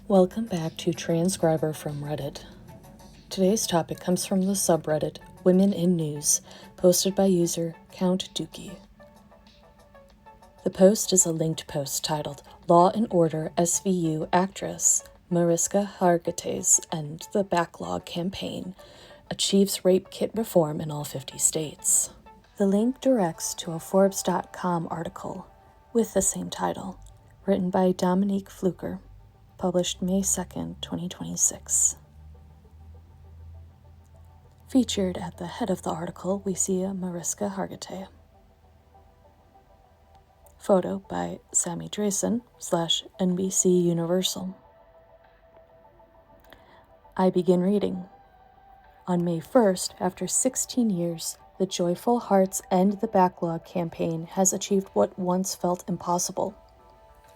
Welcome back to Transcriber from Reddit. Today's topic comes from the subreddit WomenInNews, posted by user Count Dookie. The post is a linked post titled Law and Order SVU actress Mariska Hargitay's and the Backlog campaign achieves rape kit reform in all 50 states. The link directs to a Forbes.com article with the same title, written by Dominique Fluker, published May 2nd, 2026. Featured at the head of the article, we see a Mariska Hargitay. Photo by Sammy Drayson / NBC Universal. I begin reading. On May 1st, after 16 years, the Joyful Hearts End the Backlog campaign has achieved what once felt impossible.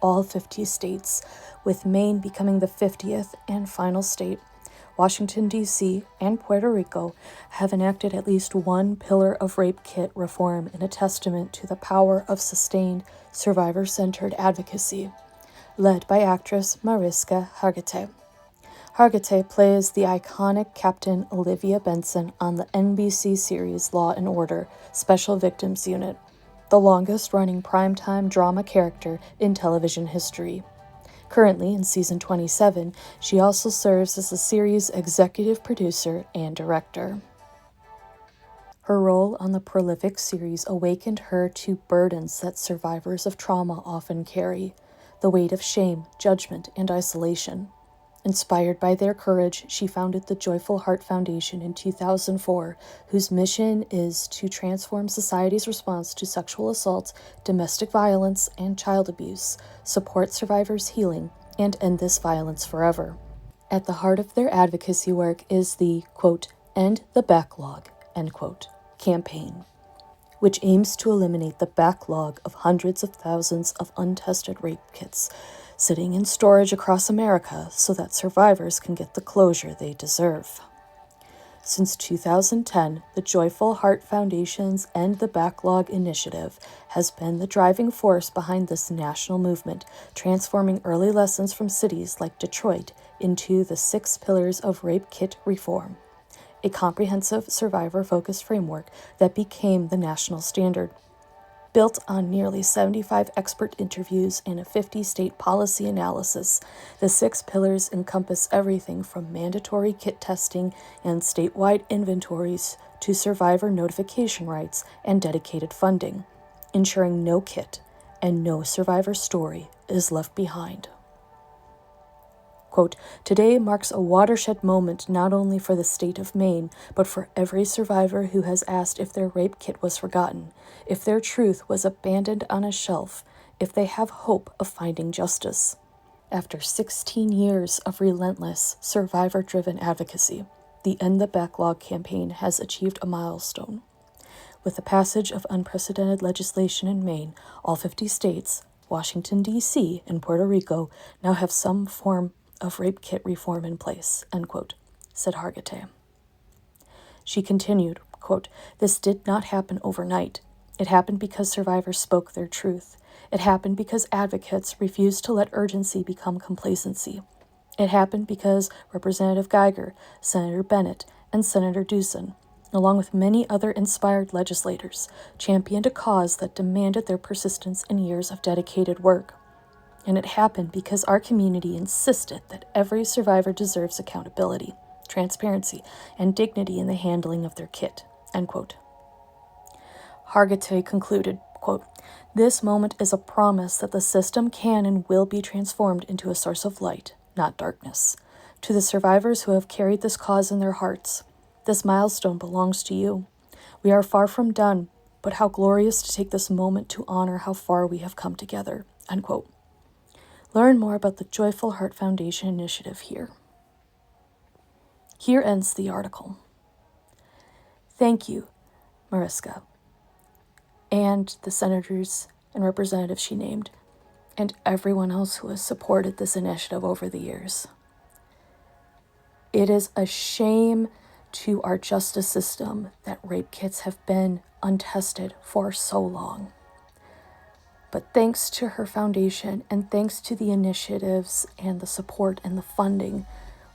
All 50 states, with Maine becoming the 50th and final state, Washington, D.C., and Puerto Rico have enacted at least one pillar of rape kit reform in a testament to the power of sustained, survivor-centered advocacy, led by actress Mariska Hargitay. Hargitay plays the iconic Captain Olivia Benson on the NBC series Law and Order Special Victims Unit, the longest-running primetime drama character in television history. Currently, in season 27, she also serves as the series' executive producer and director. Her role on the prolific series awakened her to burdens that survivors of trauma often carry: the weight of shame, judgment, and isolation. Inspired by their courage, she founded the Joyful Heart Foundation in 2004, whose mission is to transform society's response to sexual assault, domestic violence, and child abuse, support survivors' healing, and end this violence forever. At the heart of their advocacy work is the, quote, End the Backlog, end quote, campaign, which aims to eliminate the backlog of hundreds of thousands of untested rape kits sitting in storage across America so that survivors can get the closure they deserve. Since 2010, the Joyful Heart Foundation's End the Backlog initiative has been the driving force behind this national movement, transforming early lessons from cities like Detroit into the 6 pillars of rape kit reform, a comprehensive survivor-focused framework that became the national standard. Built on nearly 75 expert interviews and a 50-state policy analysis, the 6 pillars encompass everything from mandatory kit testing and statewide inventories to survivor notification rights and dedicated funding, ensuring no kit and no survivor story is left behind. Quote, Today marks a watershed moment not only for the state of Maine, but for every survivor who has asked if their rape kit was forgotten, if their truth was abandoned on a shelf, if they have hope of finding justice. After 16 years of relentless, survivor-driven advocacy, the End the Backlog campaign has achieved a milestone. With the passage of unprecedented legislation in Maine, all 50 states, Washington, D.C., and Puerto Rico now have some form of rape kit reform in place, end quote, said Hargitay. She continued, quote, This did not happen overnight. It happened because survivors spoke their truth. It happened because advocates refused to let urgency become complacency. It happened because Representative Geiger, Senator Bennett, and Senator Dusen, along with many other inspired legislators, championed a cause that demanded their persistence and years of dedicated work. And it happened because our community insisted that every survivor deserves accountability, transparency, and dignity in the handling of their kit, end quote. Hargitay concluded, quote, This moment is a promise that the system can and will be transformed into a source of light, not darkness. To the survivors who have carried this cause in their hearts, this milestone belongs to you. We are far from done, but how glorious to take this moment to honor how far we have come together, end quote. Learn more about the Joyful Heart Foundation initiative here. Here ends the article. Thank you, Mariska, and the senators and representatives she named, and everyone else who has supported this initiative over the years. It is a shame to our justice system that rape kits have been untested for so long. But thanks to her foundation and thanks to the initiatives and the support and the funding,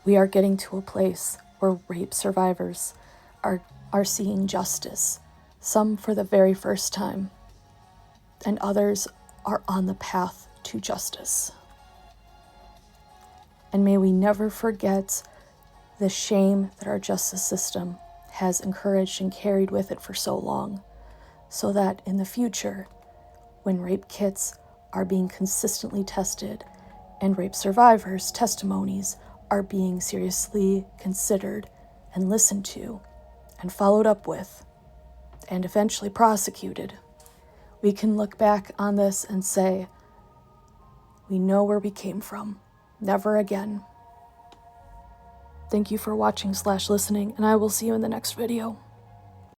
we are getting to a place where rape survivors are seeing justice, some for the very first time, and others are on the path to justice. And may we never forget the shame that our justice system has encouraged and carried with it for so long, so that in the future, when rape kits are being consistently tested and rape survivors' testimonies are being seriously considered and listened to and followed up with and eventually prosecuted, we can look back on this and say, we know where we came from. Never again. Thank you for watching/listening, and I will see you in the next video.